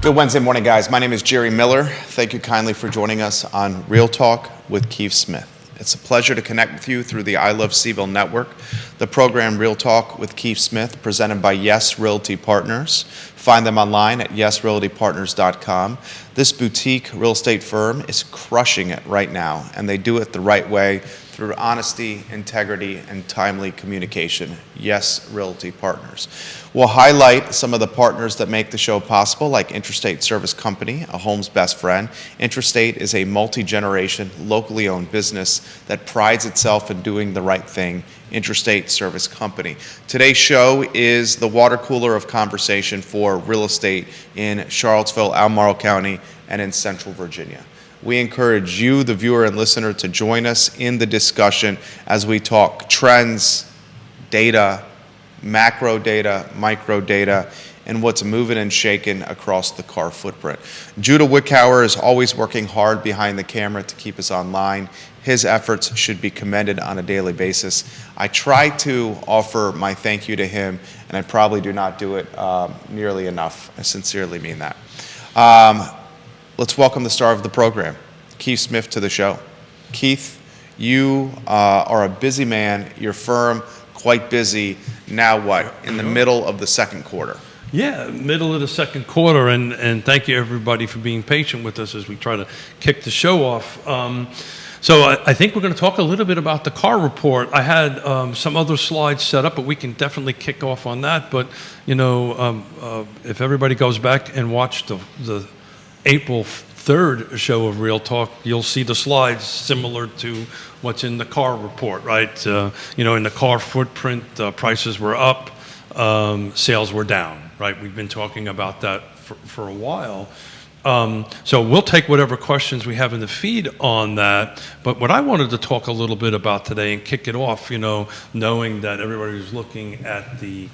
Good Wednesday morning, guys. My name is Jerry Miller. Thank you kindly for joining us on Real Talk with Keith Smith. It's a pleasure to connect with you through the I Love CVille Network, the program Real Talk with Keith Smith, presented by Yes Realty Partners. Find them online at yesrealtypartners.com. This boutique real estate firm is crushing it right now, and they do it the right way through honesty, integrity, and timely communication. Yes Realty Partners. We'll highlight some of the partners that make the show possible, like Intrastate Service Company, a home's best friend. Intrastate is a multi-generation, locally owned business that prides itself in doing the right thing. Intrastate Service Company. Today's show is the water cooler of conversation for real estate in Charlottesville, Albemarle County, and in Central Virginia. We encourage you, the viewer and listener, to join us in the discussion as we talk trends, data, macro data, micro data, and what's moving and shaking across the car footprint. Judah Wickhauer is always working hard behind the camera to keep us online. His efforts should be commended on a daily basis. I try to offer my thank you to him, and I probably do not do it nearly enough. I sincerely mean that. Let's welcome the star of the program, Keith Smith, to the show. Keith, you are a busy man. Your firm, quite busy. Now what? In the middle of the second quarter. Yeah, middle of the second quarter, and thank you everybody for being patient with us as we try to kick the show off. So I think we're going to talk a little bit about the car report. I had some other slides set up, but we can definitely kick off on that. But, you know, if everybody goes back and watch the April 3rd show of Real Talk, you'll see the slides similar to what's in the car report, right? You know, in the car footprint, prices were up, sales were down, right? We've been talking about that for a while. So we'll take whatever questions we have in the feed on that. But what I wanted to talk a little bit about today and kick it off, you know, knowing that everybody was looking at the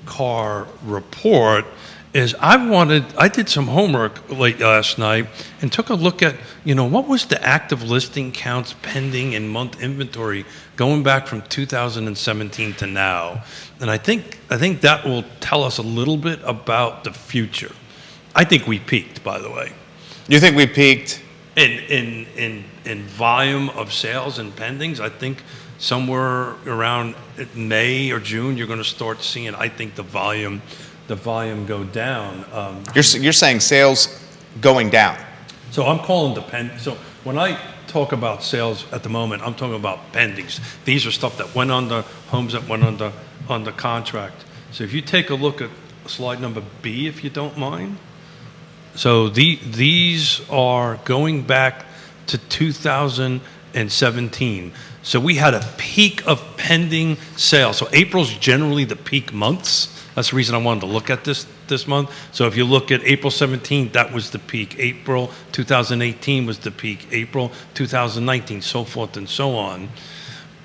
car report, is I did some homework late last night and took a look at, you know, what was the active listing counts, pending, and month inventory going back from 2017 to now. And I think that will tell us a little bit about the future. I think we peaked, by the way. You think we peaked? In volume of sales and pendings, I think somewhere around May or June, you're going to start seeing, I think, the volume go down. You're saying sales going down. So I'm calling so when I talk about sales at the moment, I'm talking about pendings. These are stuff that went on the homes that went on the contract. So if you take a look at slide number B, if you don't mind. So these are going back to 2017. So we had a peak of pending sales. So April's generally the peak months. That's the reason I wanted to look at this month. So if you look at April 17th, that was the peak. April 2018 was the peak. April 2019, so forth and so on.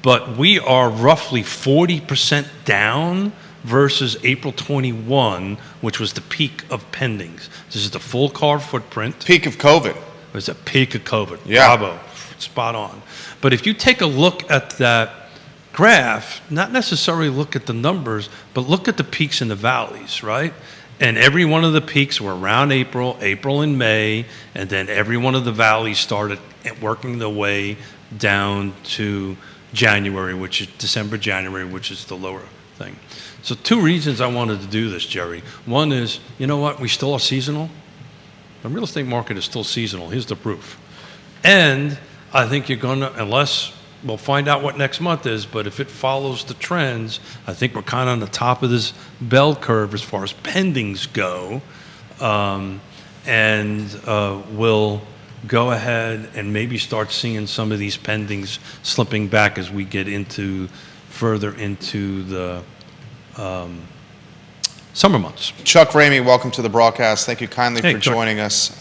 But we are roughly 40% down versus April 21, which was the peak of pendings. This is the full car footprint. Peak of COVID. It was a peak of COVID. Yeah. Bravo. Spot on. But if you take a look at that graph, not necessarily look at the numbers, but look at the peaks and the valleys, right? And every one of the peaks were around April and May, and then every one of the valleys started working their way down to January, which is December, January, which is the lower thing. So two reasons I wanted to do this, Jerry. One is, you know what, we still are seasonal. The real estate market is still seasonal. Here's the proof. And I think you're going to, unless we'll find out what next month is, but if it follows the trends, I think we're kind of on the top of this bell curve as far as pendings go. We'll go ahead and maybe start seeing some of these pendings slipping back as we get further into the summer months. Chuck Ramey, welcome to the broadcast. Thank you kindly for joining us.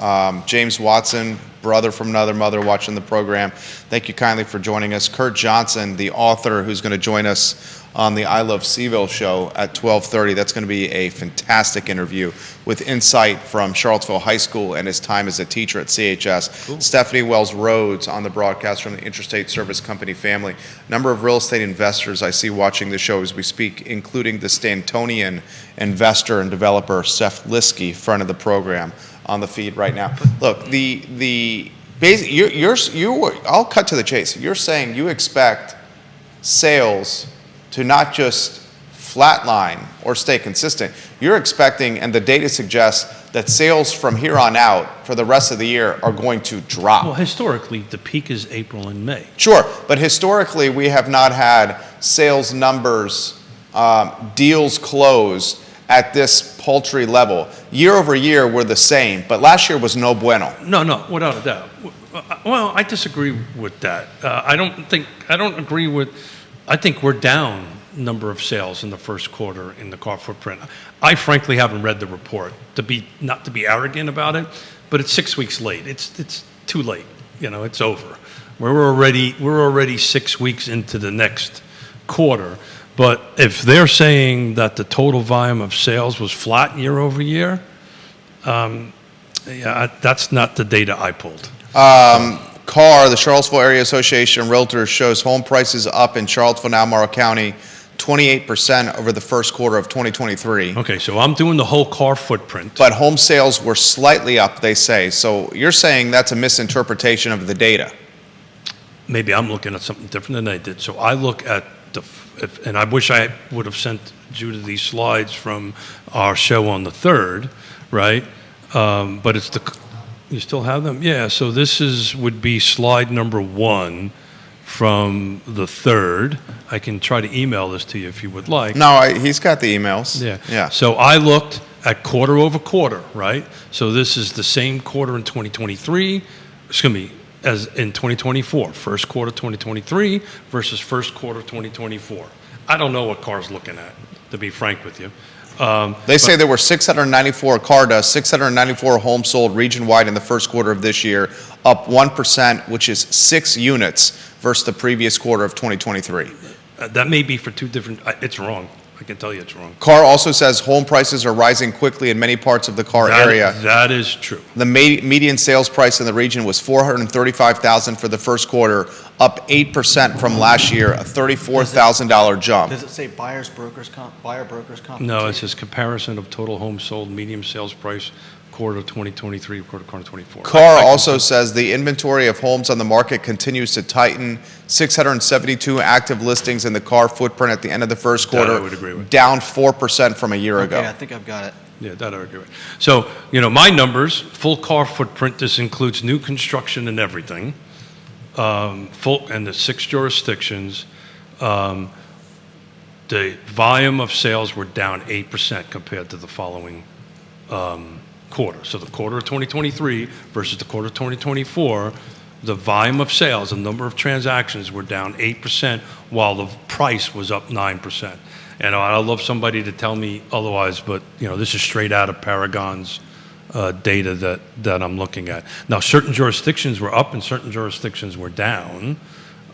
James Watson, brother from another mother, watching the program. Thank you kindly for joining us. Kurt Johnson, the author, who's going to join us on the I Love CVille show at 12:30. That's going to be a fantastic interview with insight from Charlottesville High School and his time as a teacher at CHS. Cool. Stephanie Wells Rhodes on the broadcast from the Intrastate Service Company family. Number of real estate investors I see watching the show as we speak, including the Stantonian investor and developer Seth Liskey, friend of the program. on the feed right now. Look, I'll cut to the chase. You're saying you expect sales to not just flatline or stay consistent. You're expecting, and the data suggests, that sales from here on out for the rest of the year are going to drop. Well, historically, the peak is April and May. Sure, but historically, we have not had sales numbers, deals closed at this paltry level. Year over year, we're the same, but last year was no bueno. No, without a doubt. Well, I disagree with that. I think we're down number of sales in the first quarter in the car footprint. I frankly haven't read the report, not to be arrogant about it, but it's 6 weeks late. It's too late. It's over. We're already 6 weeks into the next quarter. But if they're saying that the total volume of sales was flat year over year, that's not the data I pulled. The Charlottesville Area Association of Realtors shows home prices up in Charlottesville and Albemarle County 28% over the first quarter of 2023. Okay, so I'm doing the whole car footprint. But home sales were slightly up, they say. So you're saying that's a misinterpretation of the data. Maybe I'm looking at something different than they did. So I look at and I wish I would have sent Judah these slides from our show on the 3rd, right? But it's you still have them? Yeah, so this would be slide number 1 from the 3rd. I can try to email this to you if you would like. No, he's got the emails. Yeah. So I looked at quarter over quarter, right? So this is the same quarter in 2023, as in 2024. First quarter 2023 versus first quarter 2024. I don't know what Carr's looking at, to be frank with you. They say there were 694 homes sold region-wide in the first quarter of this year, up 1%, which is 6 units versus the previous quarter of 2023. That may be for two different, it's wrong. I can tell you it's wrong. Carr also says home prices are rising quickly in many parts of the Carr area. That is true. The median sales price in the region was $435,000 for the first quarter, up 8% from last year, a $34,000 jump. Does it say buyer brokers comp? No, it says comparison of total homes sold, median sales price, quarter of 2023, quarter of 2024. Carr also says the inventory of homes on the market continues to tighten. 672 active listings in the Carr footprint at the end of the first quarter, That I would agree with. down 4% from a year ago. Okay, I think I've got it. Yeah, that I agree with. So, my numbers, full Carr footprint, this includes new construction and everything, full, and the 6 jurisdictions. The volume of sales were down 8% compared to the following quarter. So the quarter of 2023 versus the quarter of 2024, the volume of sales, the number of transactions were down 8%, while the price was up 9%. And I'd love somebody to tell me otherwise, but this is straight out of Paragon's data that I'm looking at. Now, certain jurisdictions were up and certain jurisdictions were down.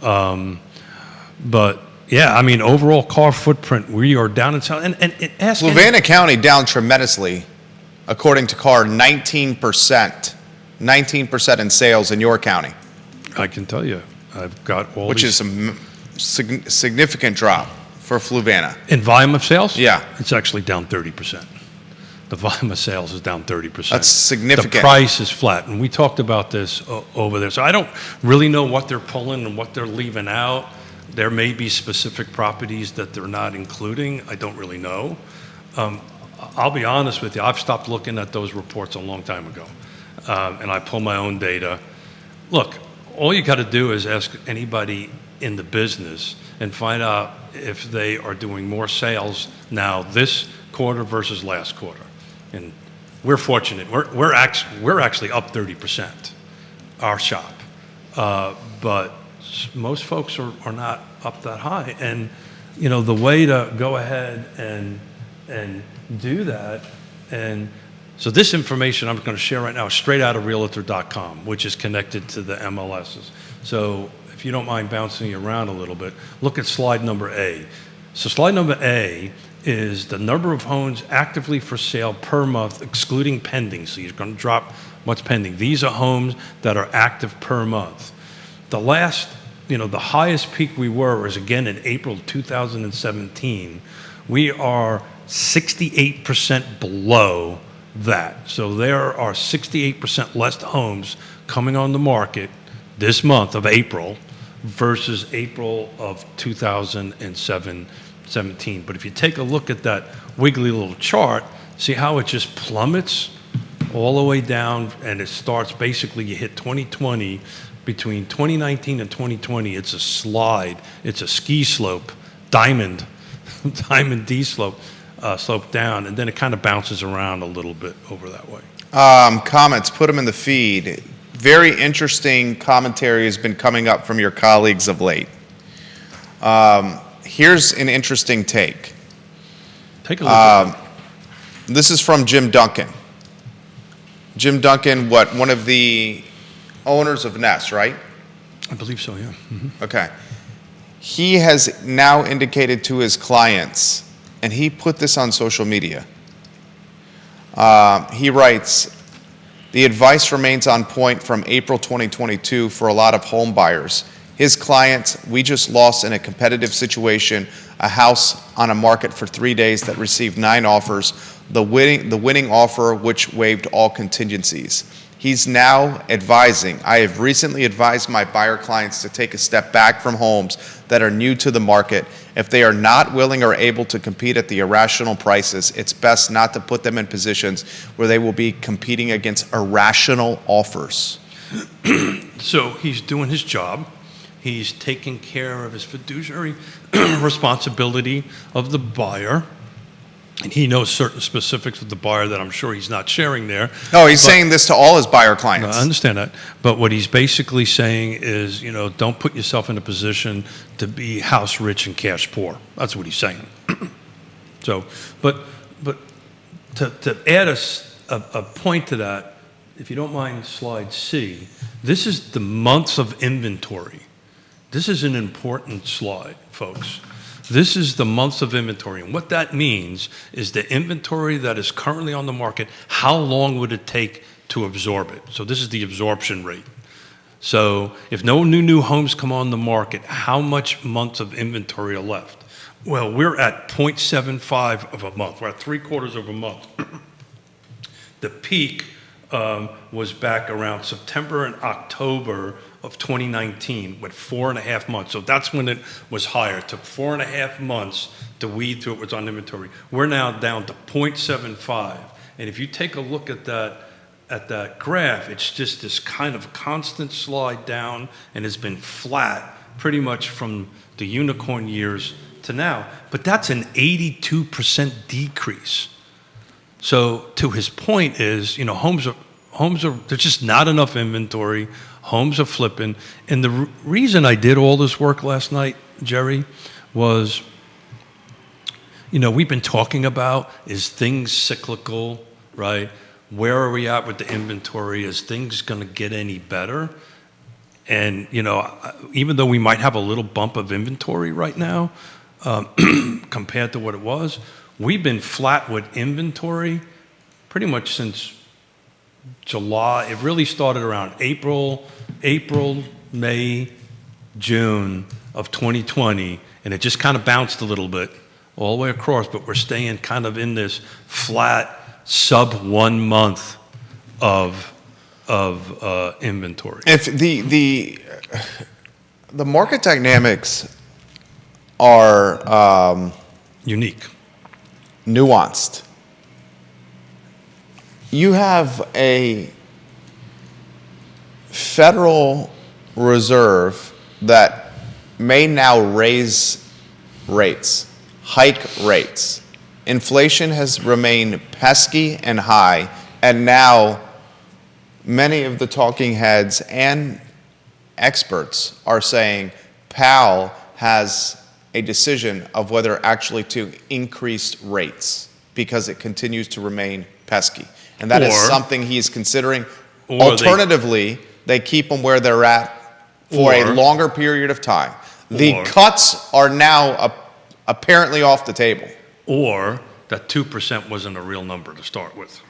But yeah, overall Carr footprint, we are down in South. And ask Fluvanna County down tremendously. According to Carr, 19% in sales in your county. I can tell you, I've got all Which these. is a significant drop for Fluvanna. In volume of sales? Yeah. It's actually down 30%. The volume of sales is down 30%. That's significant. The price is flat, and we talked about this over there. So I don't really know what they're pulling and what they're leaving out. There may be specific properties that they're not including. I don't really know. I'll be honest with you, I've stopped looking at those reports a long time ago, and I pull my own data. Look, all you got to do is ask anybody in the business and find out if they are doing more sales now this quarter versus last quarter. And we're fortunate. We're actually up 30%, our shop, but most folks are not up that high. And the way to go ahead and do that. And so this information I'm going to share right now is straight out of Realtor.com, which is connected to the MLSs. So if you don't mind bouncing around a little bit, look at slide number A. So slide number A is the number of homes actively for sale per month, excluding pending. So you're going to drop what's pending. These are homes that are active per month. The last, the highest peak we were was again in April 2017. We are 68% below that. So there are 68% less homes coming on the market this month of April versus April of 2017. But if you take a look at that wiggly little chart, see how it just plummets all the way down, and it starts basically, you hit 2020. Between 2019 and 2020, it's a slide. It's a ski slope, diamond D slope, slope down, and then it kind of bounces around a little bit over that way. Comments, put them in the feed. Very interesting commentary has been coming up from your colleagues of late. Here's an interesting take. Take a look at that. This is from Jim Duncan. Jim Duncan, one of the owners of Nest, right? I believe so, yeah. Mm-hmm. Okay. He has now indicated to his clients, and he put this on social media. He writes, the advice remains on point from April 2022 for a lot of home buyers. His clients, we just lost in a competitive situation, a house on a market for 3 days that received 9 offers, the winning offer which waived all contingencies. He's now advising, I have recently advised my buyer clients to take a step back from homes that are new to the market. If they are not willing or able to compete at the irrational prices, it's best not to put them in positions where they will be competing against irrational offers. So he's doing his job. He's taking care of his fiduciary responsibility of the buyer. And he knows certain specifics of the buyer that I'm sure he's not sharing there. No, he's saying this to all his buyer clients. I understand that. But what he's basically saying is, don't put yourself in a position to be house rich and cash poor. That's what he's saying. So, but to add a point to that, if you don't mind slide C, this is the months of inventory. This is an important slide, folks. This is the months of inventory. And what that means is the inventory that is currently on the market, how long would it take to absorb it? So this is the absorption rate. So if no new homes come on the market, how much months of inventory are left? Well, we're at 0.75 of a month. We're at 3/4 of a month. The peak was back around September and October of 2019 with 4.5 months. So that's when it was higher. It took 4.5 months to weed through what was on inventory. We're now down to 0.75. And if you take a look at that graph, it's just this kind of constant slide down and has been flat pretty much from the unicorn years to now. But that's an 82% decrease. So to his point is, homes are, there's just not enough inventory. Homes are flipping. And the reason I did all this work last night, Jerry, was, we've been talking about, is things cyclical, right? Where are we at with the inventory? Is things going to get any better? And, even though we might have a little bump of inventory right now, compared to what it was, we've been flat with inventory pretty much since July. It really started around April, May, June of 2020, and it just kind of bounced a little bit all the way across, but we're staying kind of in this flat sub 1 month of inventory. If the market dynamics are Unique. nuanced. You have a Federal Reserve that may now raise rates, hike rates. Inflation has remained pesky and high, and now many of the talking heads and experts are saying Powell has a decision of whether actually to increase rates because it continues to remain pesky. And that is something he's considering. Alternatively, they keep them where they're at for a longer period of time. The cuts are now apparently off the table. Or that 2% wasn't a real number to start with.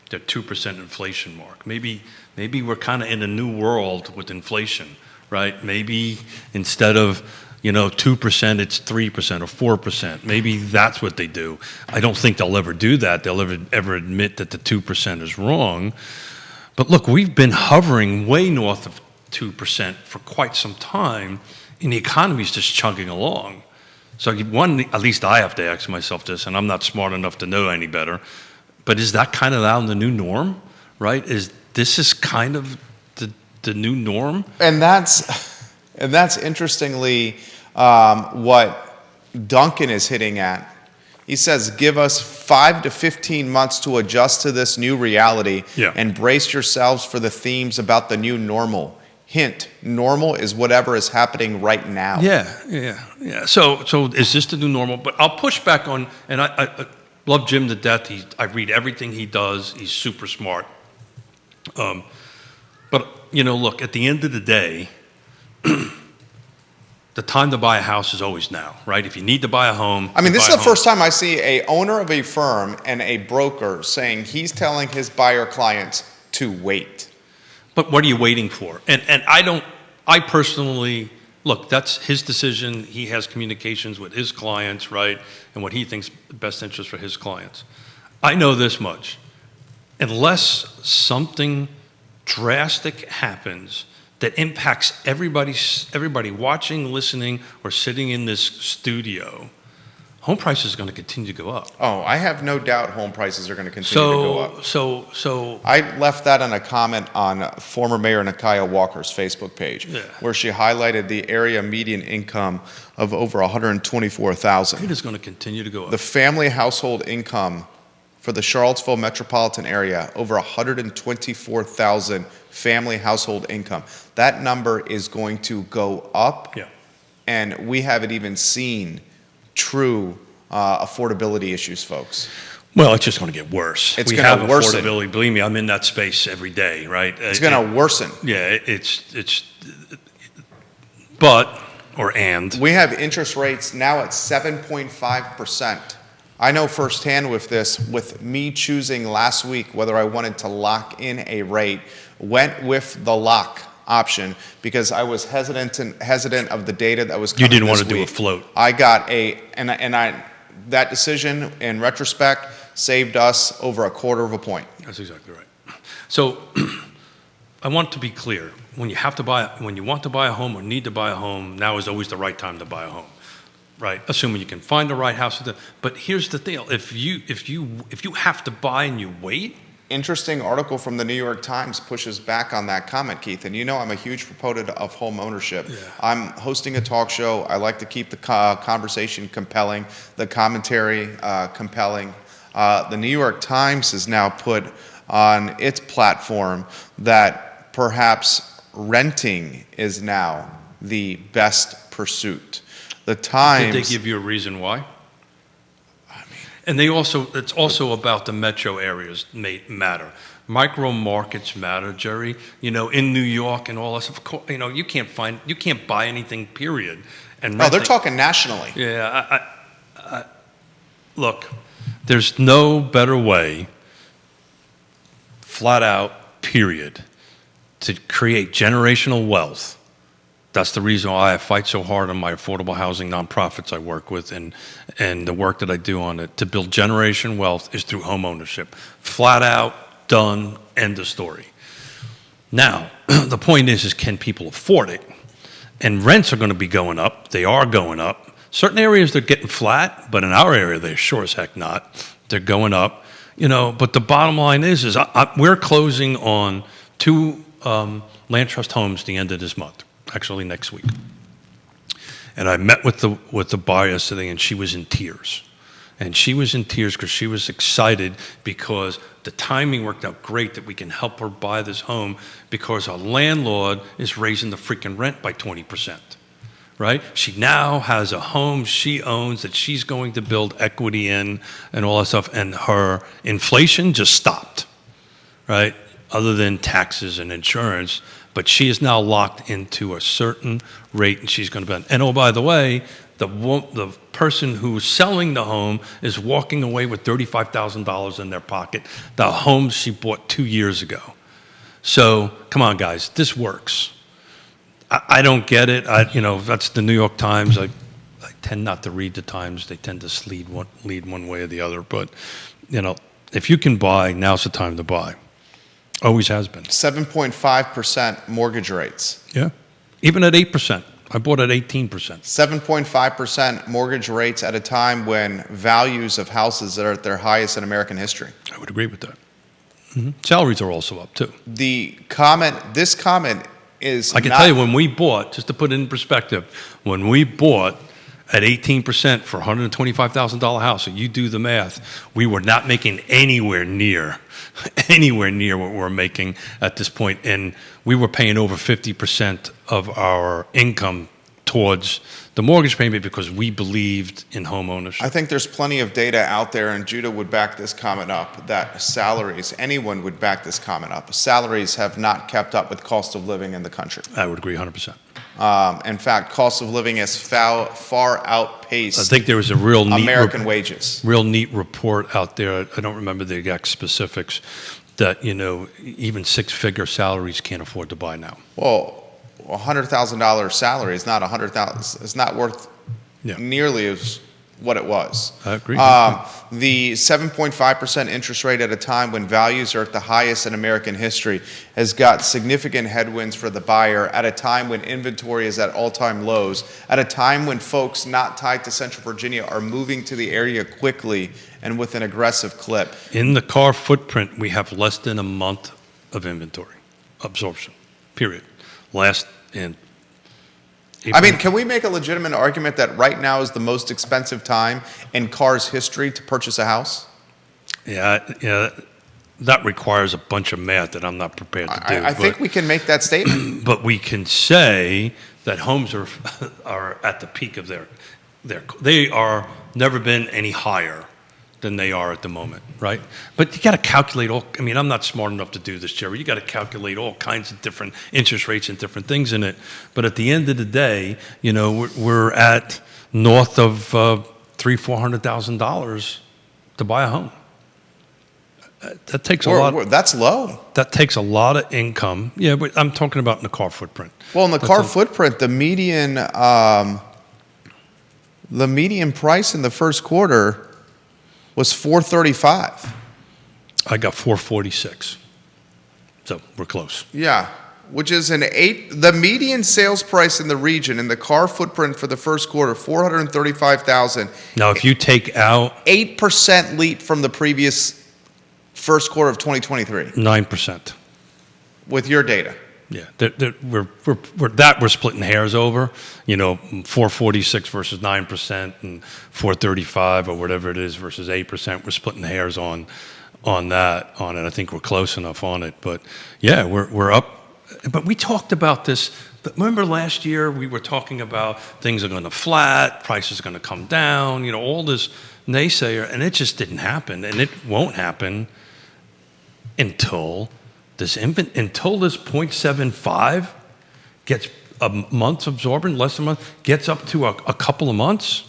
The 2% inflation mark. Maybe we're kind of in a new world with inflation, right? Maybe instead of 2%, it's 3% or 4%. Maybe that's what they do. I don't think they'll ever do that. They'll ever admit that the 2% is wrong. But look, we've been hovering way north of 2% for quite some time, and the economy's just chugging along. So one, at least I have to ask myself this, and I'm not smart enough to know any better, but is that kind of now the new norm, right? This is kind of the new norm? And that's interestingly what Duncan is hitting at. He says, give us 5 to 15 months to adjust to this new reality and brace yourselves for the themes about the new normal. Hint, normal is whatever is happening right now. Yeah. So is this the new normal? But I'll push back on, and I love Jim to death. I read everything he does. He's super smart. But, look, at the end of the day, the time to buy a house is always now, right? If you need to buy a home. I mean, this is the first time I see a owner of a firm and a broker saying he's telling his buyer clients to wait. But what are you waiting for? And I personally, look, that's his decision. He has communications with his clients, right? And what he thinks the best interest for his clients. I know this much. Unless something drastic happens that impacts everybody watching, listening, or sitting in this studio, home prices are going to continue to go up. Oh, I have no doubt home prices are going to continue to go up. So I left that on a comment on former Mayor Nakia Walker's Facebook page, where she highlighted the area median income of over $124,000. It is going to continue to go up. The family household income for the Charlottesville metropolitan area, over $124,000 family household income. That number is going to go up, and we haven't even seen true affordability issues, folks. Well, it's just going to get worse. It's going to worsen. Affordability. Believe me, I'm in that space every day, right? It's going to worsen. Yeah, We have interest rates now at 7.5%. I know firsthand with me choosing last week whether I wanted to lock in a rate, went with the lock option because I was hesitant of the data that was coming. You didn't want to this do a week. float. I got that decision in retrospect saved us over a quarter of a point. That's exactly right. So I want to be clear. When you want to buy a home or need to buy a home, now is always the right time to buy a home. Right, assuming you can find the right house. But here's the deal: if you have to buy and you wait. Interesting article from the New York Times pushes back on that comment, Keith. And I'm a huge proponent of home ownership. Yeah. I'm hosting a talk show. I like to keep the conversation compelling, the commentary compelling. The New York Times has now put on its platform that perhaps renting is now the best pursuit. The Times. Did they give you a reason why? And it's also about the metro areas matter. Micro markets matter, Jerry. In New York and all that stuff. You can't buy anything, period. And they're talking nationally. Yeah, look, there's no better way, flat out, period, to create generational wealth. That's the reason why I fight so hard on my affordable housing nonprofits I work with and the work that I do on it. To build generation wealth is through home ownership. Flat out, done, end of story. Now, the point is can people afford it? And rents are going to be going up. They are going up. Certain areas they're getting flat, but in our area they're sure as heck not. They're going up. But the bottom line is we're closing on 2 land trust homes the end of this month. Actually next week. And I met with the buyer yesterday, and she was in tears. And she was in tears because she was excited because the timing worked out great that we can help her buy this home because our landlord is raising the freaking rent by 20%, right? She now has a home she owns that she's going to build equity in and all that stuff, and her inflation just stopped, right? Other than taxes and insurance. But she is now locked into a certain rate, and she's going to be. And oh, by the way, the person who's selling the home is walking away with $35,000 in their pocket. The home she bought 2 years ago. So come on, guys, this works. I don't get it. That's the New York Times. I tend not to read the Times. They tend to lead one way or the other. But, if you can buy, now's the time to buy. Always has been. 7.5% mortgage rates. Yeah. Even at 8%. I bought at 18%. 7.5% mortgage rates at a time when values of houses are at their highest in American history. I would agree with that. Salaries are also up, too. This comment is I can tell you when we bought, just to put it in perspective, when we bought at 18% for a $125,000 house, so you do the math, we were not making anywhere near what we're making at this point. And we were paying over 50% of our income towards the mortgage payment because we believed in home ownership. I think there's plenty of data out there, and Judah would back this comment up, that anyone would back this comment up. Salaries have not kept up with cost of living in the country. I would agree 100%. In fact, cost of living has far outpaced I think there was a real neat American wages. Real neat report out there. I don't remember the exact specifics that, even six-figure salaries can't afford to buy now. Well, $100,000 salary is not $100,000. It's not worth nearly as what it was. I agree. The 7.5% interest rate at a time when values are at the highest in American history has got significant headwinds for the buyer at a time when inventory is at all-time lows, at a time when folks not tied to Central Virginia are moving to the area quickly and with an aggressive clip. In the car footprint, we have less than a month of inventory absorption, period. Can we make a legitimate argument that right now is the most expensive time in cars' history to purchase a house? Yeah, that requires a bunch of math that I'm not prepared to do. I think we can make that statement. But we can say that homes are at the peak of they are never been any higher than they are at the moment, right? But you got to calculate I'm not smart enough to do this, Jerry. You got to calculate all kinds of different interest rates and different things in it. But at the end of the day, we're at north of $300,000-$400,000 to buy a home. That takes a lot. That's low. That takes a lot of income. Yeah, but I'm talking about in the car footprint. Well, in the car footprint, the median price in the first quarter was $435,000. I got $446,000. So we're close. Yeah, which is the median sales price in the region in the car footprint for the first quarter, $435,000. Now, if you take out 8% leap from the previous first quarter of 2023. 9%. With your data. Yeah, we're splitting hairs over, 446 versus 9% and 435 or whatever it is versus 8%. We're splitting hairs on it. I think we're close enough on it, but yeah, we're up. But we talked about this. Remember last year we were talking about things are going to flat, prices are going to come down, all this naysayer, and it just didn't happen, and it won't happen until this 0.75 gets a month's absorbent, less than a month, gets up to a couple of months,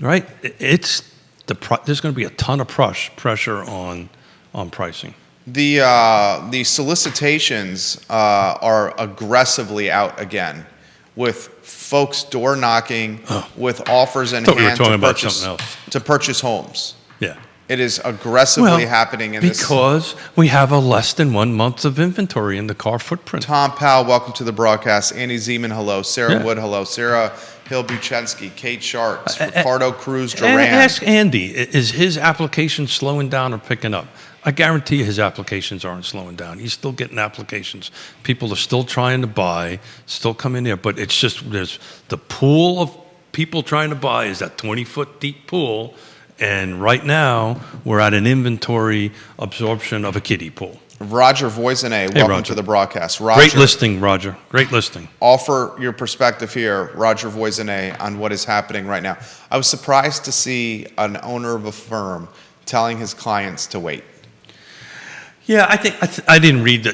right? There's going to be a ton of pressure on pricing. The solicitations are aggressively out again, with folks door knocking, with offers in hand to purchase homes. Yeah. It is aggressively happening in this. Because we have a less than 1 month of inventory in the car footprint. Tom Powell, welcome to the broadcast. Andy Zeman, hello. Sarah Wood, hello. Sarah Hill-Buchensky, Kate Sharks, Ricardo Cruz Duran. Ask Andy, is his application slowing down or picking up? I guarantee you his applications aren't slowing down. He's still getting applications. People are still trying to buy, still coming there, but it's just there's the pool of people trying to buy is that 20-foot deep pool. And right now, we're at an inventory absorption of a kiddie pool. Roger Voisinay, welcome to the broadcast. Roger, great listing, Roger. Great listing. Offer your perspective here, Roger Voisinay, on what is happening right now. I was surprised to see an owner of a firm telling his clients to wait. Yeah, I think I didn't read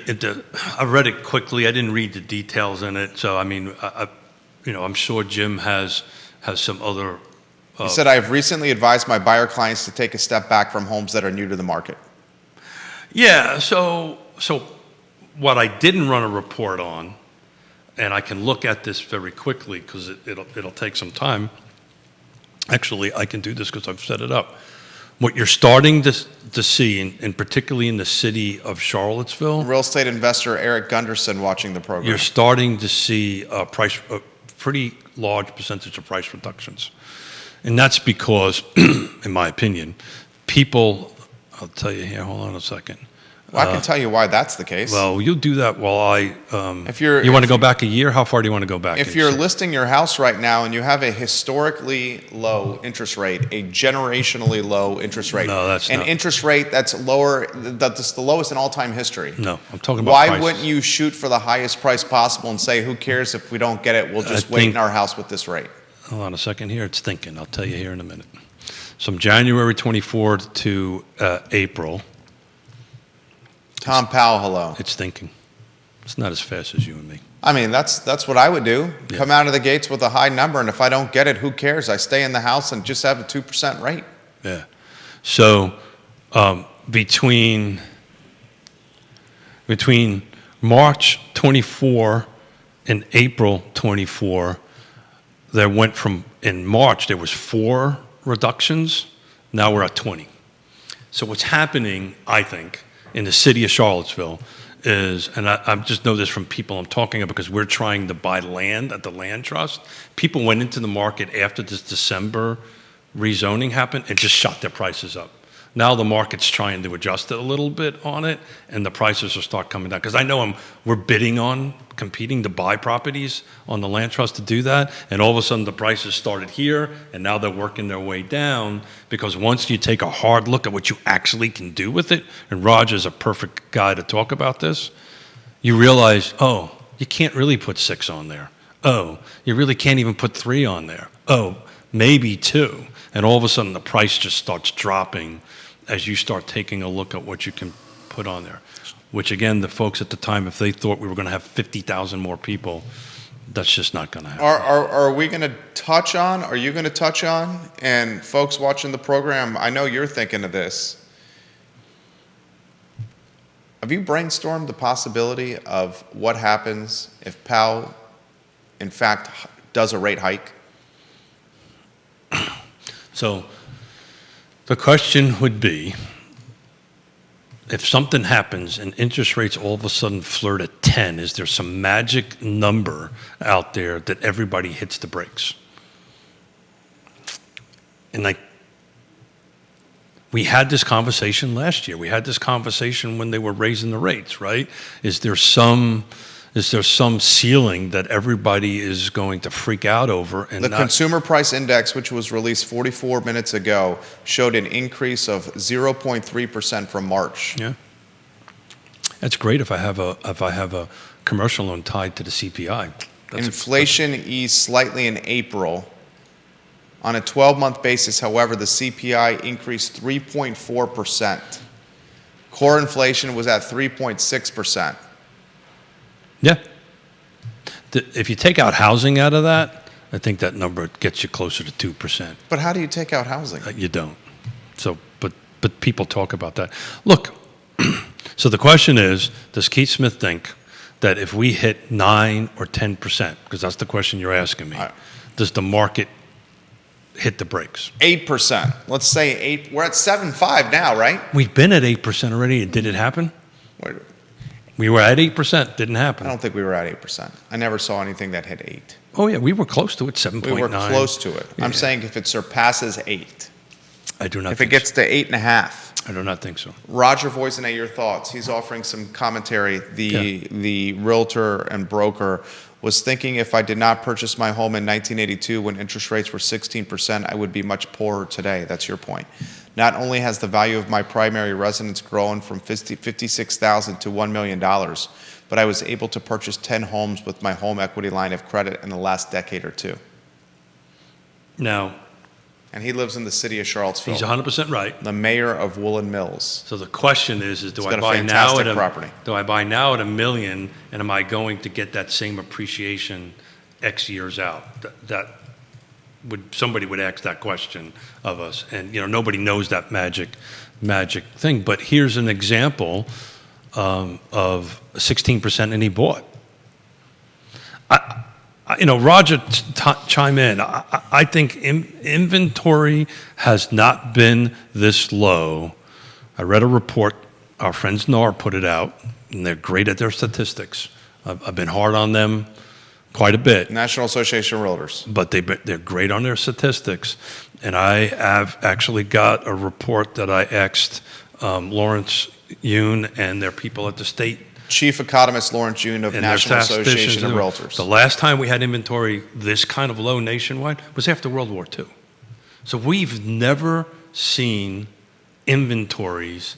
I read it quickly. I didn't read the details in it. So I'm sure Jim has some other. He said, I have recently advised my buyer clients to take a step back from homes that are new to the market. Yeah, so what I didn't run a report on and I can look at this very quickly because it'll take some time. Actually, I can do this because I've set it up. What you're starting to see, and particularly in the city of Charlottesville, Real estate investor Eric Gunderson watching the program. you're starting to see a pretty large percentage of price reductions. And that's because, in my opinion, people, I'll tell you here, hold on a second. Well, I can tell you why that's the case. Well, you'll do that while I, you want to go back a year? How far do you want to go back? If you're listing your house right now and you have a historically low interest rate, a generationally low interest rate, No, that's an not. interest rate that's lower, that's the lowest in all-time history. No, I'm talking about Why prices. wouldn't you shoot for the highest price possible and say, who cares if we don't get it, we'll just wait in our house with this rate? Hold on a second here. It's thinking. I'll tell you here in a minute. So from January 24th to April, Tom Powell, hello. it's thinking. It's not as fast as you and me. I mean, that's what I would do. Yeah. Come out of the gates with a high number, and if I don't get it, who cares? I stay in the house and just have a 2% rate. Yeah. So between March 24 and April 24, there went from, in March, there was 4 reductions. Now we're at 20. So what's happening, I think, in the city of Charlottesville is, and I just know this from people I'm talking about because we're trying to buy land at the land trust. People went into the market after this December rezoning happened and just shot their prices up. Now the market's trying to adjust it a little bit on it, and the prices will start coming down. Because I know we're bidding on, competing to buy properties on the land trust to do that, and all of a sudden the prices started here, and now they're working their way down, because once you take a hard look at what you actually can do with it, and Roger's a perfect guy to talk about this, you realize, oh, you can't really put 6 on there. Oh, you really can't even put 3 on there. Oh, maybe 2. And all of a sudden the price just starts dropping as you start taking a look at what you can put on there. Which again, the folks at the time, if they thought we were going to have 50,000 more people, that's just not going to happen. Are we going to touch on, are you going to touch on, and folks watching the program, I know you're thinking of this. Have you brainstormed the possibility of what happens if Powell, in fact, does a rate hike? So the question would be, if something happens and interest rates all of a sudden flirt at 10, is there some magic number out there that everybody hits the brakes? And we had this conversation last year. We had this conversation when they were raising the rates, right? Is there some ceiling that everybody is going to freak out over? And The Consumer Price Index, which was released 44 minutes ago, showed an increase of 0.3% from March. Yeah, that's great. If I have a commercial loan tied to the CPI, Inflation eased slightly in April. On a 12-month basis, however, the CPI increased 3.4%. Core inflation was at 3.6%. Yeah. If you take out housing out of that, I think that number gets you closer to 2%. But how do you take out housing? You don't. So, but people talk about that. Look, so the question is, does Keith Smith think that if we hit 9 or 10%, because that's the question you're asking me, does the market hit the brakes? 8%. Let's say 8. We're at 7.5 now, right? We've been at 8% already. Did it happen? We were at 8%. Didn't happen. I don't think we were at 8%. I never saw anything that hit 8. Oh, yeah, we were close to it, 7.9. We were close to it. Yeah. I'm saying if it surpasses 8. I do not If it think gets to 8.5. I do not think so. Roger Voisinay, your thoughts. He's offering some commentary. The realtor and broker was thinking if I did not purchase my home in 1982 when interest rates were 16%, I would be much poorer today. That's your point. Not only has the value of my primary residence grown from $56,000 to $1 million, but I was able to purchase 10 homes with my home equity line of credit in the last decade or two. Now, And he lives in the city of Charlottesville. he's 100% right. The mayor of Woolen Mills. So the question is do He's I got a buy now fantastic at property. do I buy now at $1 million, and am I going to get that same appreciation X years out? Somebody would ask that question of us, and nobody knows that magic thing. But here's an example of 16%, and he bought. Roger, chime in. I think inventory has not been this low. I read a report. Our friends NAR put it out, and they're great at their statistics. I've been hard on them quite a bit. National Association of Realtors. But they're great on their statistics. And I have actually got a report that I asked Lawrence Yoon and their people at the state. Chief Economist Lawrence Yoon of And their National statisticians Association of do it. Realtors. The last time we had inventory this kind of low nationwide was after World War II. So we've never seen inventories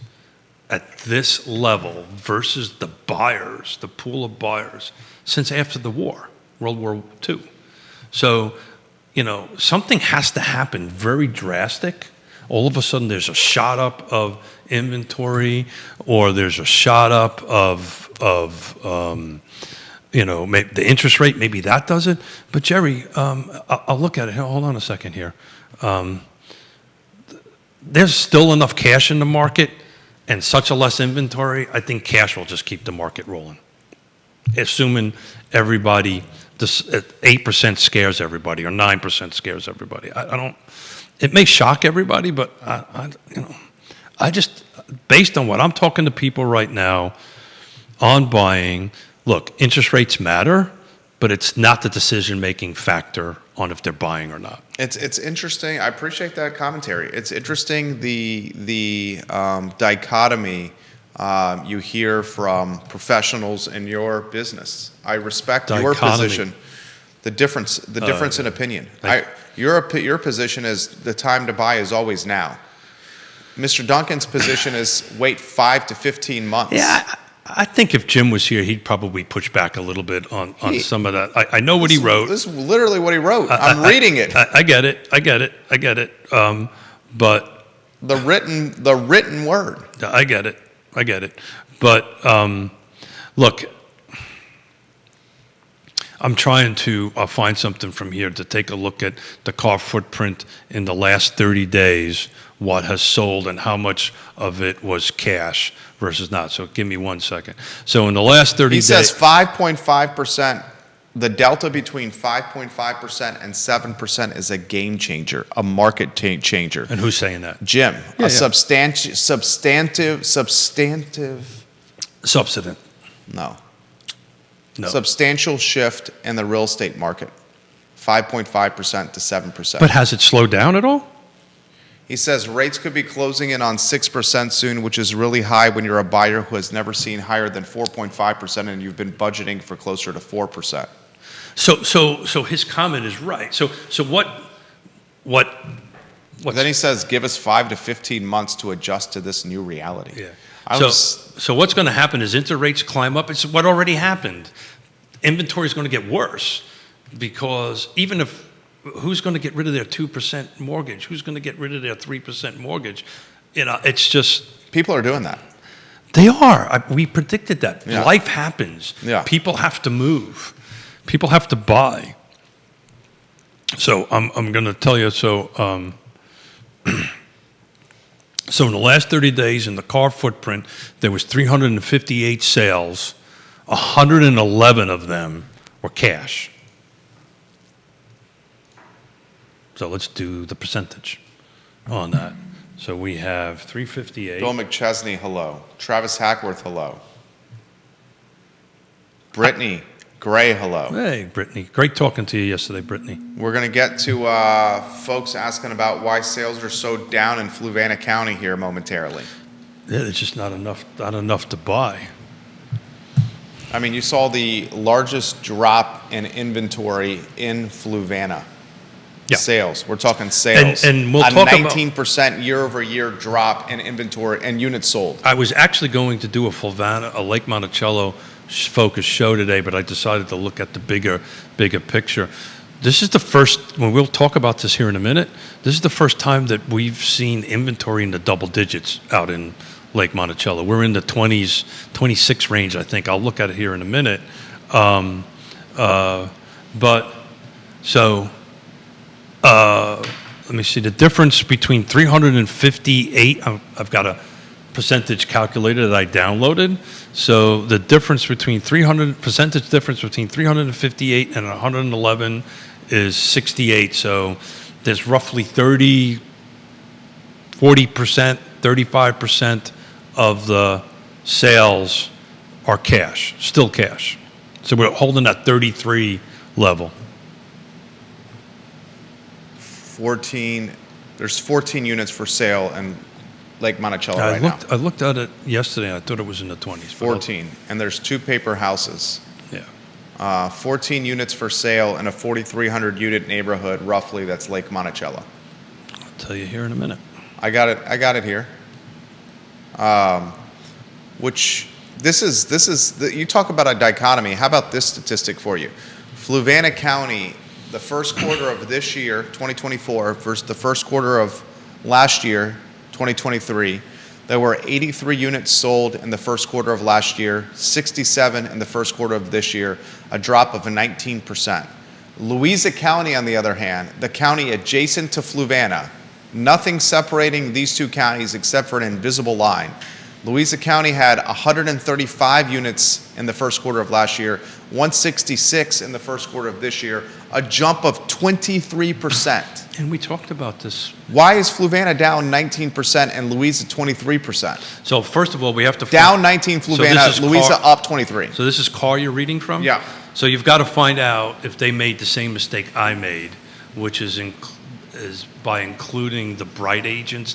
at this level versus the buyers, the pool of buyers, since after the war, World War II. So, something has to happen very drastic. All of a sudden there's a shot up of inventory, or there's a shot up of maybe the interest rate, maybe that does it. But Jerry, I'll look at it. Hold on a second here. There's still enough cash in the market and such a less inventory. I think cash will just keep the market rolling. Assuming everybody, 8% scares everybody or 9% scares everybody. I don't, it may shock everybody, but I just, based on what I'm talking to people right now on buying, look, interest rates matter, but it's not the decision-making factor on if they're buying or not. It's interesting. I appreciate that commentary. It's interesting the dichotomy you hear from professionals in your business. I respect your position. The difference in opinion. Your position is the time to buy is always now. Mr. Duncan's position is wait 5 to 15 months. Yeah, I think if Jim was here, he'd probably push back a little bit on some of that. I know what he wrote. This is literally what he wrote. I'm reading it. I get it. But the written word. I get it. But look, I'm trying to find something from here to take a look at the car footprint in the last 30 days, what has sold and how much of it was cash versus not. So give me 1 second. So in the last 30 days. He says 5.5%. The delta between 5.5% and 7% is a game changer, a market changer. And who's saying that? Jim. Yeah. Substantive. Subsident. No. No. Substantial shift in the real estate market, 5.5% to 7%. But has it slowed down at all? He says rates could be closing in on 6% soon, which is really high when you're a buyer who has never seen higher than 4.5% and you've been budgeting for closer to 4%. So his comment is right. So what? Then he says, give us 5 to 15 months to adjust to this new reality. Yeah. So what's going to happen is interest rates climb up. It's what already happened. Inventory is going to get worse because even if who's going to get rid of their 2% mortgage? Who's going to get rid of their 3% mortgage? It's just people are doing that. They are. We predicted that. Yeah. Life happens. Yeah. People have to move. People have to buy. So I'm going to tell you. So so in the last 30 days in the car footprint, there was 358 sales. 111 of them were cash. So let's do the percentage on that. So we have 358. Bill McChesney, hello. Travis Hackworth, hello. Brittany Gray, hello. Hey, Brittany. Great talking to you yesterday, Brittany. We're going to get to folks asking about why sales are so down in Fluvanna County here momentarily. Yeah, there's just not enough to buy. I mean, you saw the largest drop in inventory in Fluvanna. Yeah. Sales. We're talking sales. And we'll a talk 19% year-over-year drop in inventory and units sold. I was actually going to do a Lake Monticello focused show today, but I decided to look at the bigger picture. This is the first, when we'll talk about this here in a minute, this is the first time that we've seen inventory in the double digits out in Lake Monticello. We're in the 20s, 26 range, I think. I'll look at it here in a minute. Let me see the difference between 358. I've got percentage calculator that I downloaded. So the difference between percentage difference between 358 and 111 is 68. So there's roughly 40%, 35% of the sales are cash, still cash. So we're holding that 33 level. 14. There's 14 units for sale in Lake Monticello right now. I looked at it yesterday, and I thought it was in the 20s. 14, and there's 2 paper houses. Yeah. 14 units for sale in a 4,300 unit neighborhood, roughly. That's Lake Monticello. I'll tell you here in a minute. I got it here. Which this is you talk about a dichotomy. How about this statistic for you? Fluvanna County, the first quarter of this year, 2024, versus the first quarter of last year, 2023, there were 83 units sold in the first quarter of last year, 67 in the first quarter of this year, a drop of 19%. Louisa County, on the other hand, the county adjacent to Fluvanna, nothing separating these two counties except for an invisible line. Louisa County had 135 units in the first quarter of last year, 166 in the first quarter of this year, a jump of 23%. And we talked about this. Why is Fluvanna down 19% and Louisa 23%? So first of all, we have to Down 19 Fluvanna, Louisa up 23. So this is Carr you're reading from? Yeah. So you've got to find out if they made the same mistake I made, which is by including the bright agents,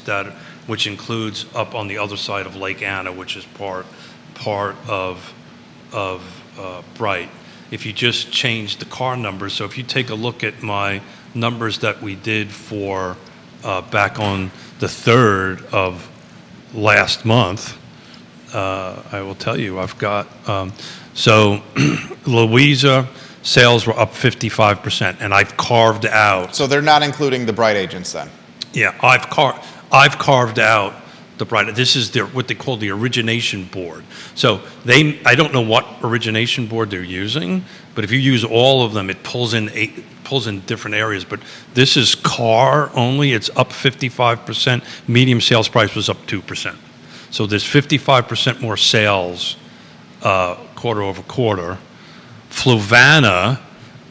which includes up on the other side of Lake Anna, which is part of Bright. If you just change the car numbers, so if you take a look at my numbers that we did for back on the 3rd of last month, I will tell you I've got so Louisa sales were up 55%, and I've carved out. So they're not including the bright agents then? Yeah, I've carved out the bright. This is what they call the origination board. So I don't know what origination board they're using, but if you use all of them, it pulls in different areas. But this is car only. It's up 55%. Medium sales price was up 2%. So there's 55% more sales quarter over quarter. Fluvanna.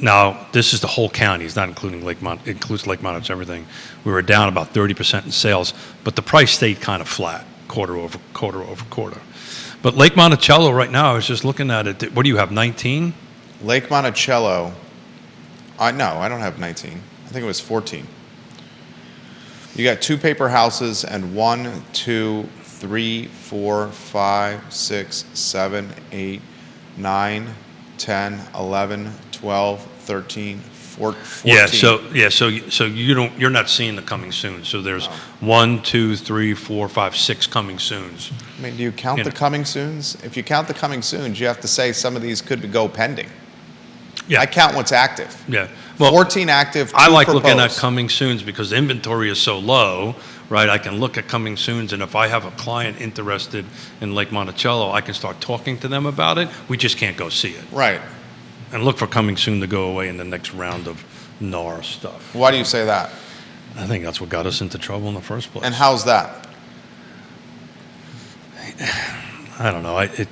Now, this is the whole county. It's not including includes Lake Mont, it's everything. We were down about 30% in sales, but the price stayed kind of flat quarter over quarter. But Lake Monticello right now, I was just looking at it. What do you have, 19? Lake Monticello, no, I don't have 19. I think it was 14. You got 2 paper houses and 1, 2, 3, 4, 5, 6, 7, 8, 9, 10, 11, 12, 13, 14. So you're not seeing the coming soon. So there's 1, 2, 3, 4, 5, 6 coming soons. I mean, do you count the coming soons? If you count the coming soons, you have to say some of these could go pending. Yeah. I count what's active. Yeah. Well, 14 active, 2 I like proposed. looking at coming soons because the inventory is so low, right? I can look at coming soons, and if I have a client interested in Lake Monticello, I can start talking to them about it. We just can't go see it. Right. And look for coming soon to go away in the next round of NAR stuff. Why do you say that? I think that's what got us into trouble in the first place. And how's that? I don't know. I'm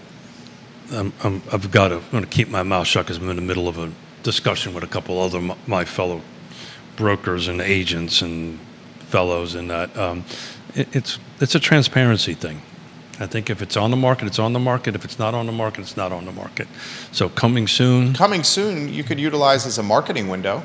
going to keep my mouth shut because I'm in the middle of a discussion with a couple other my fellow brokers and agents and fellows, and that it's a transparency thing. I think if it's on the market, it's on the market. If it's not on the market, it's not on the market. So coming soon. Coming soon, you could utilize as a marketing window.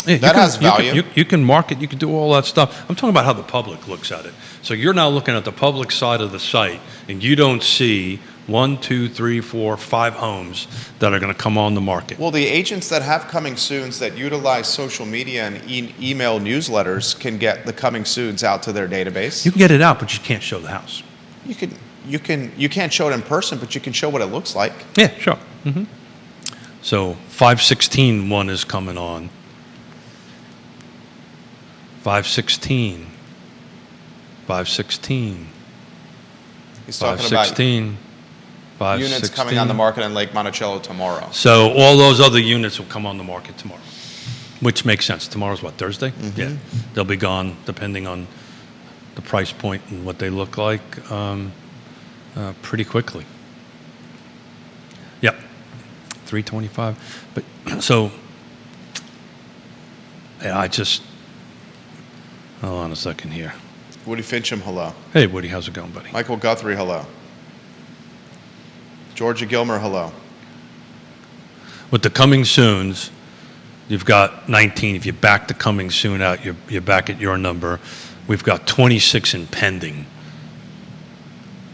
Yeah, that has value. You can market, you can do all that stuff. I'm talking about how the public looks at it. So you're now looking at the public side of the site, and you don't see 1, 2, 3, 4, 5 homes that are going to come on the market. Well, the agents that have coming soons that utilize social media and email newsletters can get the coming soons out to their database. You can get it out, but you can't show the house. You can't show it in person, but you can show what it looks like. Yeah, sure. Mm-hmm. So 516 one is coming on. 516. He's talking 516. about units coming on the market in Lake Monticello tomorrow. So all those other units will come on the market tomorrow, which makes sense. Tomorrow's what, Thursday? Mm-hmm. Yeah. They'll be gone depending on the price point and what they look like pretty quickly. Yep, 325. But so, yeah, hold on a second here. Woody Fincham, hello. Hey, Woody, how's it going, buddy? Michael Guthrie, hello. Georgia Gilmer, hello. With the coming soons, you've got 19. If you back the coming soon out, you're back at your number. We've got 26 in pending.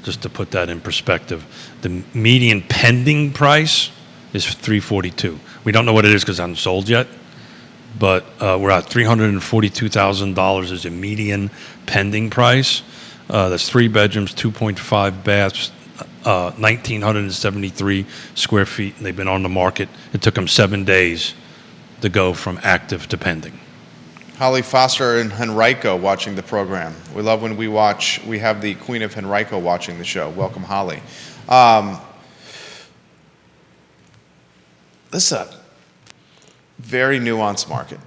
Just to put that in perspective, the median pending price is $342. We don't know what it is because it hasn't sold yet, but we're at $342,000 is a median pending price. That's 3 bedrooms, 2.5 baths, 1,973 square feet, and they've been on the market. It took them 7 days to go from active to pending. Holly Foster and Henrico watching the program. We love when we have the Queen of Henrico watching the show. Welcome, Holly. This is a very nuanced market.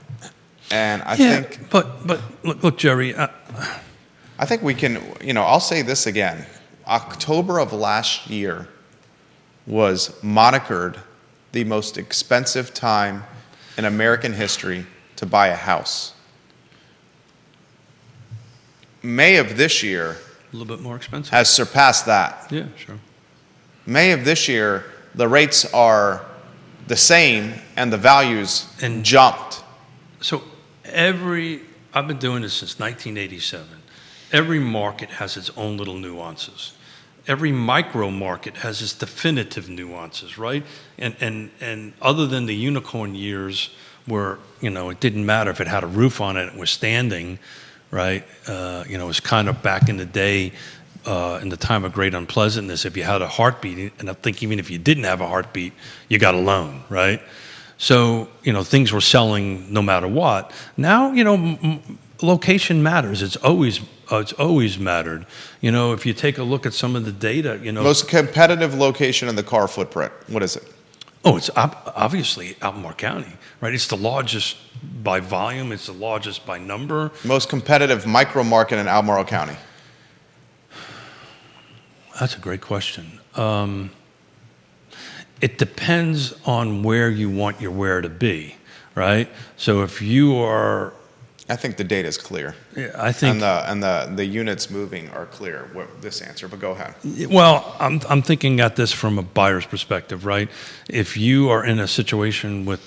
And I think... But look, Jerry... I think we can, I'll say this again. October of last year was monikered the most expensive time in American history to buy a house. May of this year A little bit more expensive. has surpassed that. Yeah, sure. May of this year, the rates are the same and the values jumped. So I've been doing this since 1987. Every market has its own little nuances. Every micro market has its definitive nuances, right? And other than the unicorn years where, it didn't matter if it had a roof on it, it was standing, right? It was kind of back in the day, in the time of great unpleasantness, if you had a heartbeat, and I think even if you didn't have a heartbeat, you got a loan, right? So, things were selling no matter what. Now, location matters. It's always mattered. If you take a look at some of the data, Most competitive location in the car footprint. What is it? Oh, it's obviously Albemarle County, right? It's the largest by volume. It's the largest by number. Most competitive micro market in Albemarle County. That's a great question. It depends on where you want your where to be, right? So if you are... I think the data is clear. Yeah, I think... And the units moving are clear, this answer, but go ahead. Well, I'm thinking at this from a buyer's perspective, right? If you are in a situation with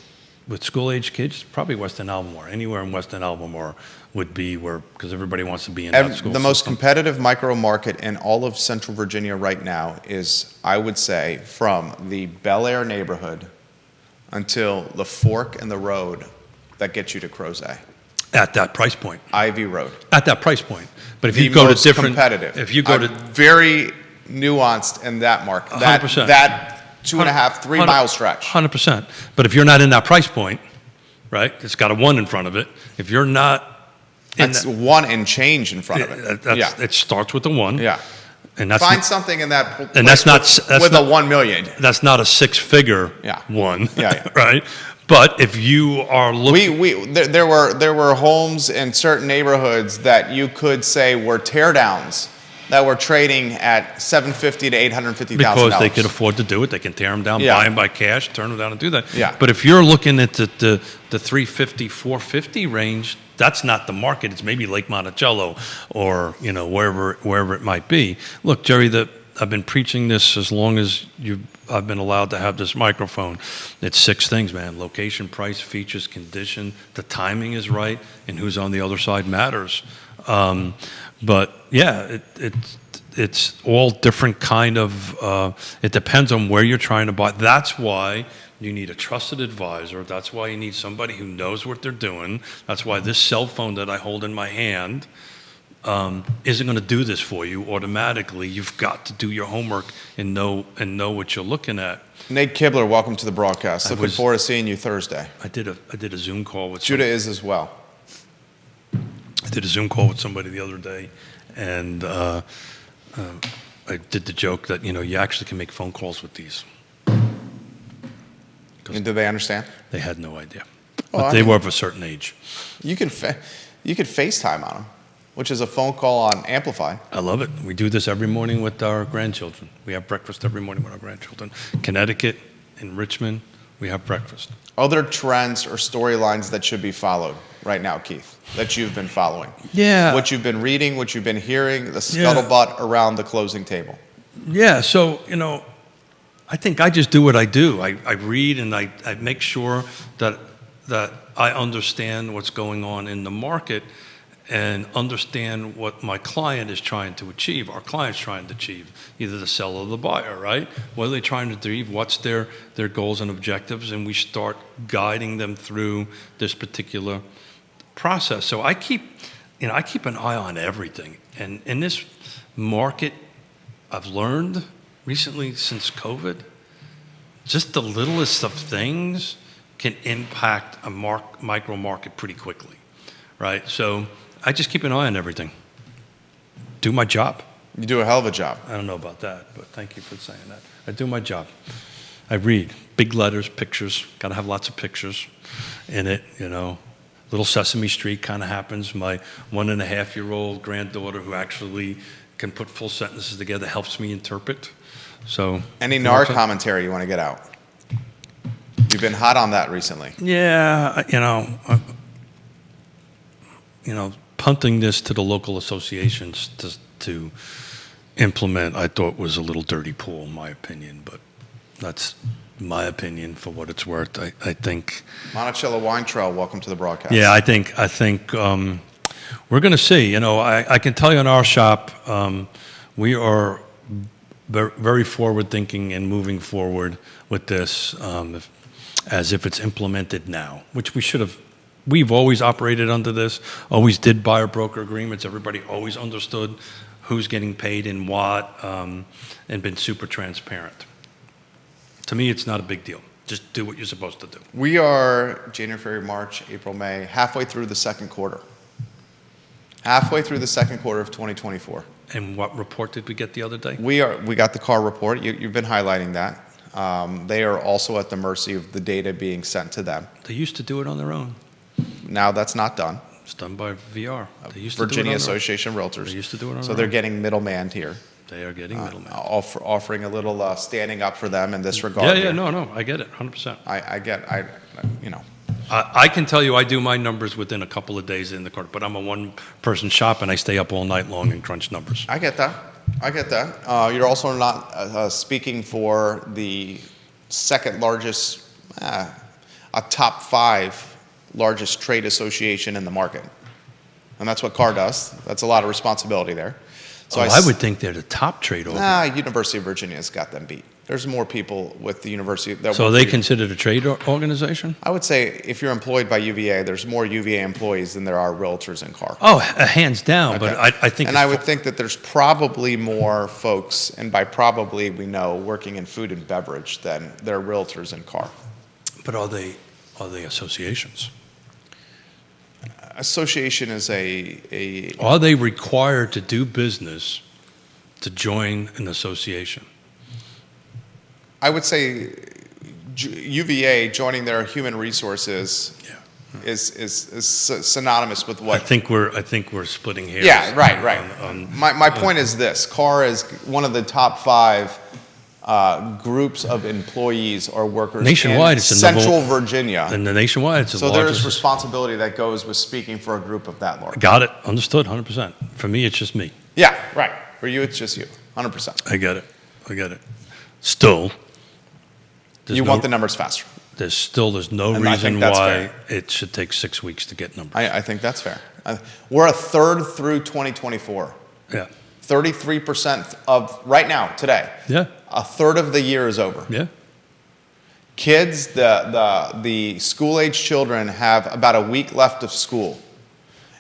school-age kids, probably Western Albemarle. Anywhere in Western Albemarle would be because everybody wants to be in that school The most system. competitive micro market in all of Central Virginia right now is, I would say, from the Bel Air neighborhood until the fork in the road that gets you to Crozet. At that price point. Ivy Road. At that price point. But if The you go to most different... competitive. If you go to... Very nuanced in that market. 100%. That 2.5, 3 mile stretch. 100%. But if you're not in that price point, right, it's got a 1 in front of it. If you're not in That's that, 1 and change in front of it. Yeah. It starts with a 1. Yeah. And that's Find something in that and place that's with not, a 1 million. That's not a 6-figure Yeah. 1. Yeah. Right? But if you are looking... There were homes in certain neighborhoods that you could say were teardowns that were trading at $750,000 to $850,000. Because they could afford to do it. They can tear them down, Yeah. buy them by cash, turn them down and do that. Yeah. But if you're looking at the 350, 450 range, that's not the market. It's maybe Lake Monticello or, wherever it might be. Look, Jerry, I've been preaching this as long as I've been allowed to have this microphone. It's 6 things, man. Location, price, features, condition, the timing is right, and who's on the other side matters. But yeah, it's all different kind of, it depends on where you're trying to buy. That's why you need a trusted advisor. That's why you need somebody who knows what they're doing. That's why this cell phone that I hold in my hand isn't going to do this for you automatically. You've got to do your homework and know what you're looking at. Nate Kibler, welcome to the broadcast. Looking forward to seeing you Thursday. I did a Zoom call with Judah is as well. I did a Zoom call with somebody the other day, and I did the joke that you actually can make phone calls with these. And do they understand? They had no idea, Well, but they were of a certain age. You could FaceTime on them. which is a phone call on Amplify. I love it. We do this every morning with our grandchildren. We have breakfast every morning with our grandchildren. Connecticut, in Richmond, we have breakfast. Other trends or storylines that should be followed right now, Keith, that you've been following? Yeah. What you've been reading, what you've been hearing, the scuttlebutt around the closing table. Yeah, so, I think I just do what I do. I read and I make sure that I understand what's going on in the market and understand what my client is trying to achieve, our client's trying to achieve, either the seller or the buyer, right? What are they trying to achieve? What's their goals and objectives? And we start guiding them through this particular process. So I keep an eye on everything. And in this market, I've learned recently since COVID, just the littlest of things can impact a micro market pretty quickly, right? So I just keep an eye on everything. Do my job. You do a hell of a job. I don't know about that, but thank you for saying that. I do my job. I read big letters, pictures. Got to have lots of pictures in it, Little Sesame Street kind of happens. My 1.5-year-old granddaughter, who actually can put full sentences together, helps me interpret. So, any NAR commentary you want to get out? You've been hot on that recently. Yeah, punting this to the local associations to implement, I thought was a little dirty pool, in my opinion. But that's my opinion for what it's worth. I think. Monticello Wine Trail, welcome to the broadcast. Yeah, I think we're going to see. I can tell you in our shop, we are very forward thinking and moving forward with this as if it's implemented now, which we should have. We've always operated under this, always did buyer broker agreements. Everybody always understood who's getting paid and what, and been super transparent. To me, it's not a big deal. Just do what you're supposed to do. We are January, February, March, April, May, halfway through the second quarter. Halfway through the second quarter of 2024. And what report did we get the other day? We got the car report. You've been highlighting that. They are also at the mercy of the data being sent to them. They used to do it on their own. Now that's not done. It's done by VR. They used to Virginia do it on Association of Realtors. They used to do it on So their they're own. getting middleman here. They are getting middlemen. Offering a little standing up for them in this regard. Yeah, here. no, I get it, 100%. I can tell you I do my numbers within a couple of days in the court, but I'm a one-person shop and I stay up all night long and crunch numbers. I get that. You're also not speaking for the second largest, a top 5 largest trade association in the market. And that's what CAR does. That's a lot of responsibility there. So I would think they're the top trade organization. University of Virginia's got them beat. There's more people with the university. So are they considered a trade organization? I would say if you're employed by UVA, there's more UVA employees than there are realtors in CAR. Oh, hands down. Okay. But I think. And I would think that there's probably more folks, and by probably we know, working in food and beverage than there are realtors in CAR. But are they associations? Association is a. Are they required to do business to join an association? I would say UVA joining their human resources is synonymous with what. I think we're splitting hairs. Yeah, right. My point is this: CAR is one of the top 5 groups of employees or workers nationwide, in it's Central Virginia. And the nationwide, it's the so largest. there's responsibility that goes with speaking for a group of that large. Got it. Understood. 100%. For me, it's just me. Yeah, right. For you, it's just you. 100%. I get it. Still, you want the numbers faster. There's no reason why it should take 6 weeks to get numbers. I think that's fair. We're a third through 2024. Yeah. 33% of right now, today. Yeah. A third of the year is over. Yeah. Kids, the school-age children have about a week left of school.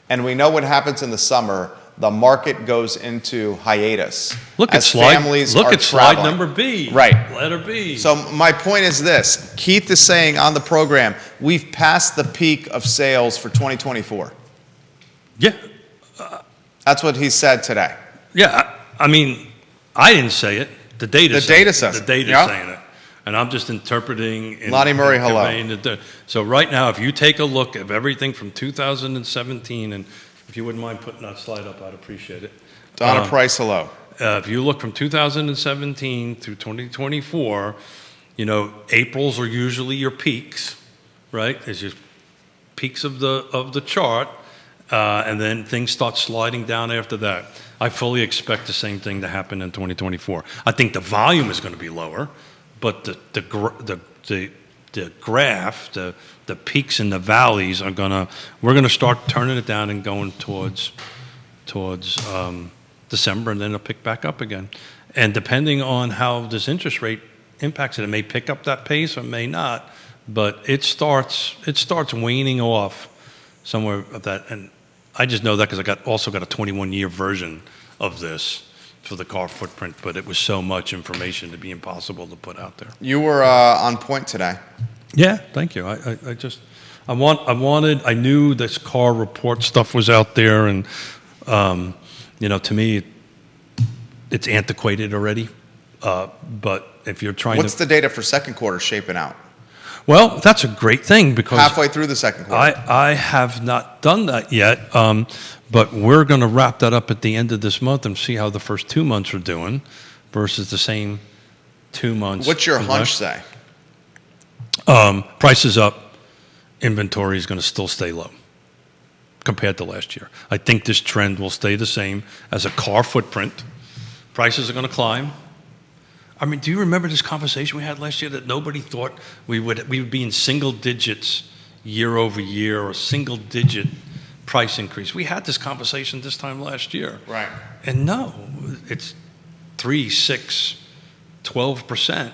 And we know what happens in the summer. The market goes into hiatus. Look at slide number B. Right. Letter B. So my point is this. Keith is saying on the program, we've passed the peak of sales for 2024. Yeah. That's what he said today. Yeah. I mean, I didn't say it. The data says it. The data's saying it. And I'm just interpreting. Lonnie Murray, hello. So right now, if you take a look at everything from 2017 and If you wouldn't mind putting that slide up, I'd appreciate it. Donna Price, hello. If you look from 2017 through 2024, Aprils are usually your peaks, right? There's your peaks of the chart, and then things start sliding down after that. I fully expect the same thing to happen in 2024. I think the volume is going to be lower, but the graph, the peaks and the valleys we're gonna start turning it down and going towards December, and then it'll pick back up again. And depending on how this interest rate impacts it, it may pick up that pace or it may not, but it starts waning off somewhere of that. And I just know that because I also got a 21-year version of this for the car footprint, but it was so much information to be impossible to put out there. You were on point today. Yeah, thank you. I knew this car report stuff was out there, and to me, it's antiquated already. But if you're trying What's the data for second quarter shaping out? Well, that's a great thing because Halfway through the second quarter. I have not done that yet, but we're going to wrap that up at the end of this month and see how the first 2 months are doing versus the same 2 months. What's your from hunch last- say? Price is up. Inventory is going to still stay low compared to last year. I think this trend will stay the same as a car footprint. Prices are going to climb. I mean, do you remember this conversation we had last year that nobody thought we would be in single digits year over year or single digit price increase? We had this conversation this time last year. Right. And no, it's 3, 6, 12%.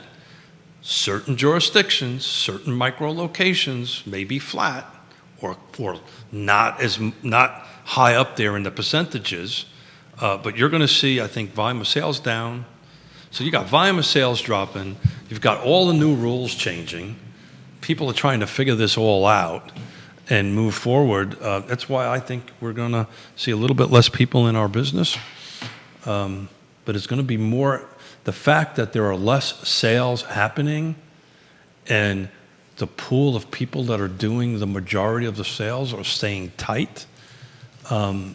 Certain jurisdictions, certain micro locations may be flat or not high up there in the percentages, but you're going to see, I think, volume of sales down. So you got volume of sales dropping. You've got all the new rules changing. People are trying to figure this all out and move forward. That's why I think we're going to see a little bit less people in our business, but it's going to be more. The fact that there are less sales happening and the pool of people that are doing the majority of the sales are staying tight, I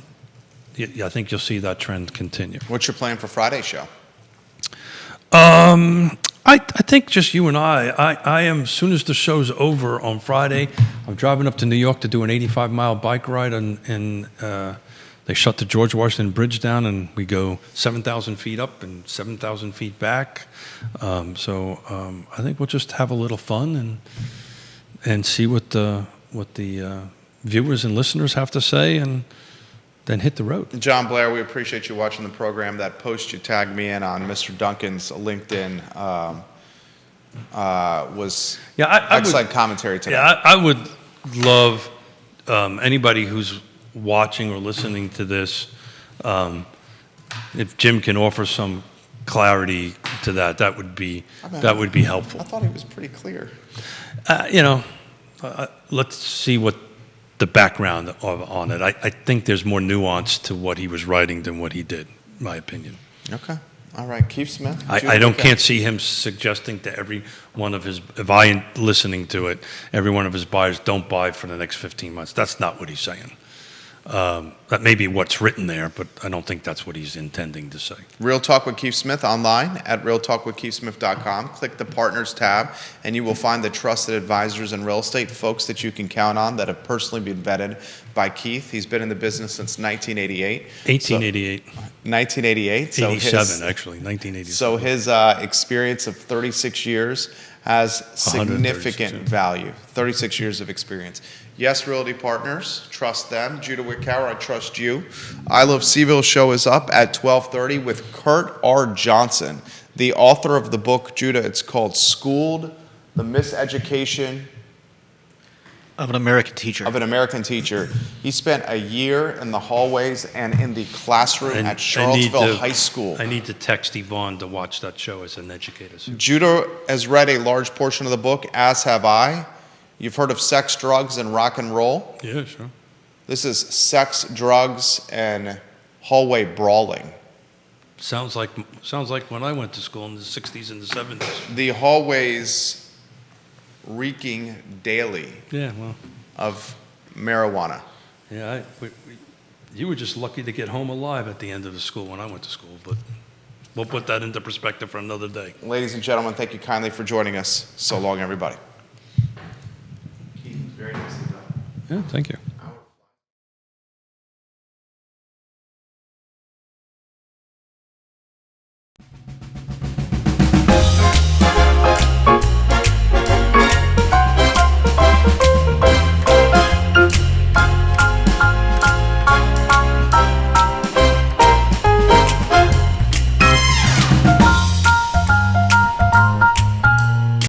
think you'll see that trend continue. What's your plan for Friday's show? I think just you and I am, as soon as the show's over on Friday, I'm driving up to New York to do an 85-mile bike ride, and they shut the George Washington Bridge down, and we go 7,000 feet up and 7,000 feet back. So I think we'll just have a little fun and see what the viewers and listeners have to say, and then hit the road. John Blair, we appreciate you watching the program. That post you tagged me in on Mr. Duncan's LinkedIn was excellent commentary today. Yeah, I would love anybody who's watching or listening to this, if Jim can offer some clarity to that would be helpful. I thought he was pretty clear. Let's see what the background on it. I think there's more nuance to what he was writing than what he did, in my opinion. Okay. All right. Keith Smith. Can't see him suggesting to every one of his, if I listening to it, every one of his buyers don't buy for the next 15 months. That's not what he's saying. That may be what's written there, but I don't think that's what he's intending to say. Real Talk with Keith Smith online at realtalkwithkeithsmith.com. Click the Partners tab, and you will find the trusted advisors in real estate, folks that you can count on that have personally been vetted by Keith. He's been in the business since 1988. 1888. 1988. 87, actually, 1987. So his experience of 36 years has significant value. 36 years of experience. Yes, Realty Partners, trust them. Judah Wickower, I trust you. I Love CVille show is up at 12:30 with Kurt R. Johnson, the author of the book, Judah. It's called Schooled, the Miseducation Of an American teacher. of an American Teacher. He spent a year in the hallways and in the classroom at Charlottesville High School. I need to text Yvonne to watch that show as an educator. Judah has read a large portion of the book, as have I. You've heard of sex, drugs, and rock and roll? Yeah, sure. This is sex, drugs, and hallway brawling. Sounds like when I went to school in the 60s and the 70s. The hallways reeking daily Yeah, well, of marijuana. yeah, You were just lucky to get home alive at the end of the school when I went to school, but we'll put that into perspective for another day. Ladies and gentlemen, thank you kindly for joining us. So long, everybody. Keith, very nicely done. Yeah, thank you.